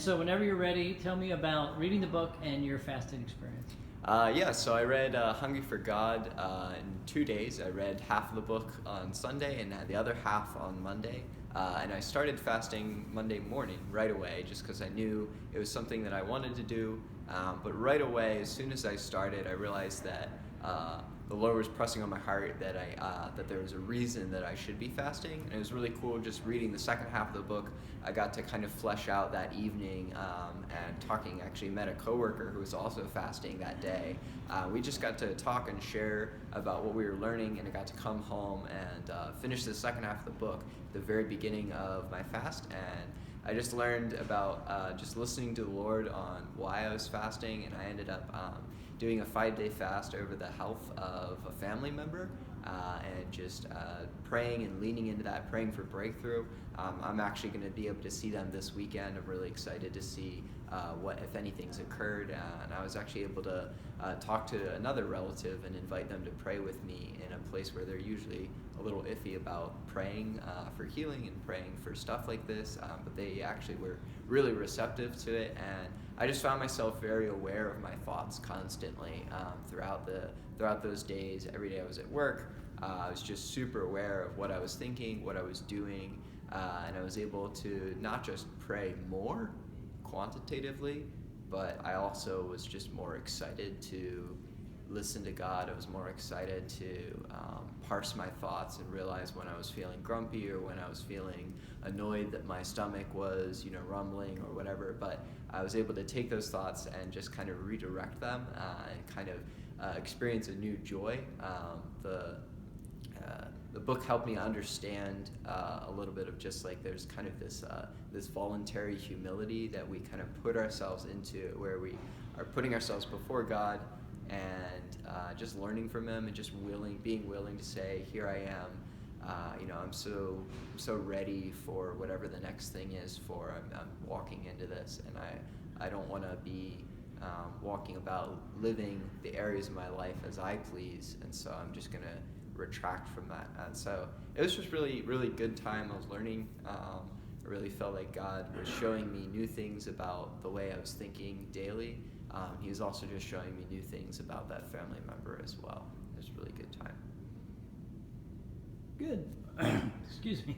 so whenever you're ready, tell me about reading the book and your fasting experience. So I read Hungry for God in 2 days. I read half of the book on Sunday and the other half on Monday. And I started fasting Monday morning right away just because I knew it was something that I wanted to do. But right away, as soon as I started, I realized that the Lord was pressing on my heart that that there was a reason that I should be fasting. And it was really cool just reading the second half of the book. I got to kind of flesh out that evening actually met a coworker who was also fasting that day. We just got to talk and share about what we were learning, and I got to come home and finish the second half of the book at the very beginning of my fast. And I just learned about just listening to the Lord on why I was fasting, and I ended up doing a 5-day fast over the health of a family member, and just praying and leaning into that, praying for breakthrough. I'm actually going to be able to see them this weekend. I'm really excited to see what, if anything's occurred, and I was actually able to talk to another relative and invite them to pray with me in a place where they're usually a little iffy about praying for healing and praying for stuff like this, but they actually were really receptive to it, and I just found myself very aware of my thoughts constantly throughout those days. Every day I was at work, I was just super aware of what I was thinking, what I was doing, and I was able to not just pray more quantitatively, but I also was just more excited to listen to God. I was more excited to parse my thoughts and realize when I was feeling grumpy or when I was feeling annoyed that my stomach was, rumbling or whatever. But I was able to take those thoughts and just kind of redirect them and kind of experience a new joy. The book helped me understand a little bit of just like there's kind of this voluntary humility that we kind of put ourselves into, where we are putting ourselves before God and just learning from Him and just being willing to say, here I am. I'm so ready for whatever the next thing is. I'm walking into this, and I don't want to be walking about living the areas of my life as I please, and so I'm just gonna retract from that. And so it was just really, really good time. I was learning. I really felt like God was showing me new things about the way I was thinking daily. He was also just showing me new things about that family member as well. It was a really good time. Good. Excuse me.